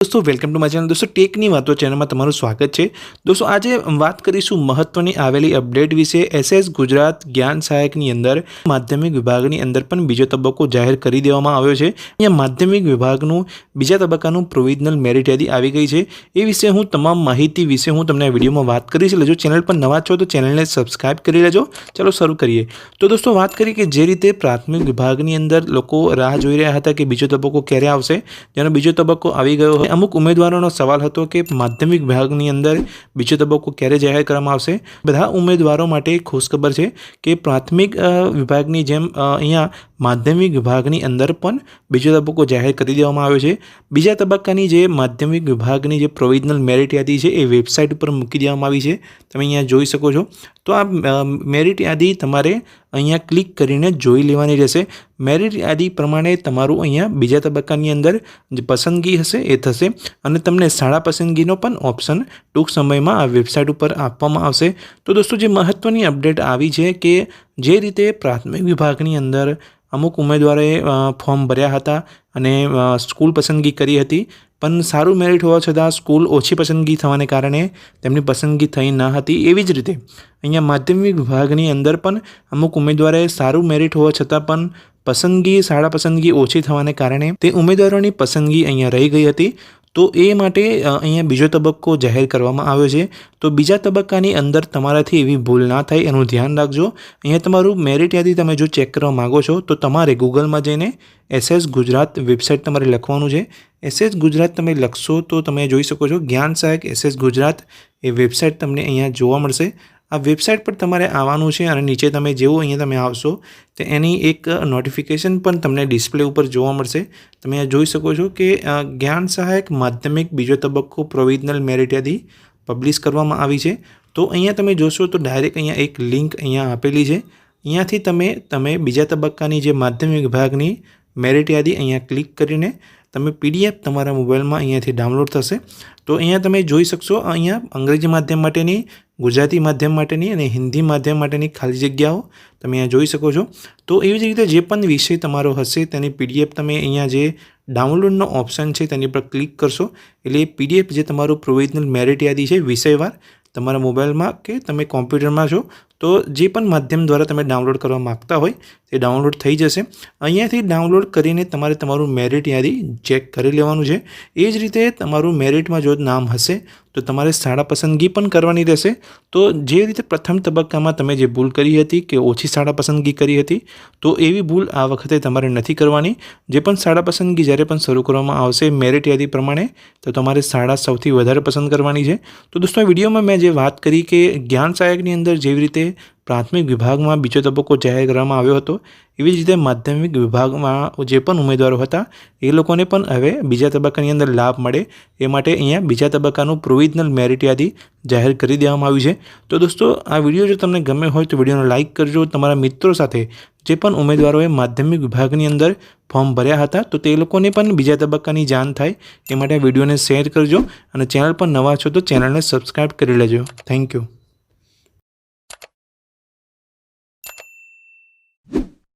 दोस्तों welcome to my channel. दोस्तों टेकनी वातो चैनल में तमारुं स्वागत है। दोस्तों आज बात करीशुं महत्वनी आवेली अपडेट विषे। एसएस गुजरात ज्ञान सहायकनी अंदर माध्यमिक विभागनी अंदर पण बीजो तबक्को जाहेर करी देवामां आव्यो छे। अहींया माध्यमिक विभागनुं बीजा तबक्कानुं प्रोविजनल मेरिट यादी आवी गई छे। ए विषे हूँ तमाम माहिती विषे हूँ तमने विडियोमां बात करीश। जो चेनल पर नवा छो तो चेनलने सब्सक्राइब करी लेजो। चलो शरू करीए। तो दोस्तों बात करीए कि जे रीते प्राथमिक विभागनी अंदर लोको राह जोई रह्या हता कि बीजो तबक्को क्यारे आवशे, जेनो बीजो तबक्को आवी गयो। अमुक उम्मीदवारों सवाल हतो कि माध्यमिक विभागनी अंदर बीजो तबक्को क्यारे जाहेर करवामां आवशे। बधा उम्मीदवारों माटे खुशखबर छे कि प्राथमिक विभागनी जेम अहींया माध्यमिक विभागनी अंदर पण बीजो तबक्को जाहेर करी देवामां आव्यो छे। बीजा तबक्कानी जे माध्यमिक विभागनी जे प्रोविजनल मेरिट यादी छे ए वेबसाइट पर मूकी देवामां आवी छे। तमे अहींया जोई शको छो। तो आ मेरिट यादी तमारे अहींया क्लिक करीने जोई लेवानी रहेशे। मेरिट यादी प्रमाणे तमारुं अहींया बीजा तबक्कानी अंदर जे पसंदगी हशे ए थशे अने तमने शाळा पसंदगीनो पण ऑप्शन टूंक समयमां आ वेबसाइट पर आपवामां आवशे। तो दोस्तों जे महत्वनी अपडेट आवी छे कि जे रीते प्राथमिक विभागनी अंदर अमुक उम्मीदवारोए फॉर्म भर्या हता अने स्कूल पसंदगी करी हती, पण सारूं मेरिट होवा छतां स्कूल ओછી पसंदगी थवाने कारणे तेमनी पसंदगी थई न हती। एवी ज रीते अहींया माध्यमिक विभागनी अंदर पण अमुक उम्मीदवारोए सारूं मेरिट होवा छतां पण पसंदगी शाळा पसंदगी ओછી थवाने कारणे ते उम्मीदवारोनी पसंदगी अहींया रही गई हती। तो ए माटे अहींया बीजो तबक्को जाहेर करवामां आव्यो छे। तो बीजा तबक्कानी अंदर तमाराथी एवी भूल ना थाय एनुं ध्यान राखजो। अहींया तमारुं मेरिट यादी तमे जो चेक करवा मांगो छो तो तमारे गूगलमां जईने एसएस गुजरात वेबसाइट तमारे लखवानुं छे। एसएस गुजरात तमे लखशो तो तमे जोई शको छो ज्ञान सहायक एसएस गुजरात ए वेबसाइट तमने अहींया जोवा मळशे। आ वेबसाइट पर तमारे आववानुं छे अने नीचे तमे जेवुं अहींया तमे आवशो तो एनी एक नोटिफिकेशन पण तमने डिस्प्ले पर जोवा मळशे। तमे अहींया जोई शको छो कि ज्ञान सहायक माध्यमिक बीजो तबक्को प्रोविजनल मेरिट यादी पब्लिश करवामां आवी छे। तो अहींया तमे जोशो तो डायरेक्ट अहींया एक लिंक अहींया आपेली छे। अहींयाथी तमे बीजा तबक्कानी जे माध्यमिक विभागनी मेरिट यादी अहींया क्लिक करीने तमे पीडीएफ तमारा मोबाइलमां अहींयाथी डाउनलॉड थशे। तो अहींया तमे जोई शकशो अहींया अंग्रेजी माध्यम माटेनी, गुजराती माध्यम माटेनी अने हिंदी माध्यम माटेनी खाली जग्याओ तमे अहींया जोई शको छो। तो एवी ज रीते जे पण विषय तमारो हशे तेनी पीडीएफ तमे अहींया जे डाउनलॉडनो ऑप्शन छे तेनी पर क्लिक करशो एटले पीडीएफ जे तमारुं प्रोविजनल मेरिट यादी छे विषयवार तमारा मोबाइलमां के तमे कॉम्प्यूटरमां छो तो जे पण माध्यम द्वारा तमे डाउनलॉड करवा मागता होय ते डाउनलॉड थई जशे। अहींयाथी डाउनलॉड करीने तमारे तमारुं मेरिट यादी चेक करी लेवानुं छे। ए ज रीते तमारुं मेरिटमां जो नाम हशे तो तमारे शाळा पसंदगी पण करवानी रहेशे। तो जे रीते प्रथम तबक्कामां तमे जे भूल करी हती कि ओછી शाळा पसंदगी करी हती तो एवी भूल आ वखते तमारे नथी करवानी। जे पण शाळा पसंदगी ज्यारे पण शरू करवामां आवशे मेरिट यादी प्रमाणे तो तमारे शाळा सौथी वधारे पसंद करवानी छे। तो दोस्तों विडियोमां मैं जे वात करी कि ज्ञान सहायकनी अंदर जेवी रीते प्राथमिक विभागमां बीजो तबक्को जाहेर करवामां आव्यो हतो एवी ज रीते माध्यमिक विभागमां जे पण उम्मीदवारो हता ए लोकोने पण हवे बीजा तबक्कानी अंदर लाभ मळे ए माटे अहींया बीजा तबक्कानुं प्रोविजनल मेरिट यादी जाहेर करी देवामां आवी छे। तो दोस्तों आ विडियो जो तमने गम्यो होय तो विडियोने लाइक करजो। तमारा मित्रों साथे जे पण उम्मीदवारोए माध्यमिक विभागनी अंदर फॉर्म भर्या हता तो ते लोकोने पण बीजा तबक्कानी जाण थाय ए माटे विडियोने शेर करजो अने चेनल पर नवा छो तो चेनलने सब्सक्राइब करी लेजो। Thank you.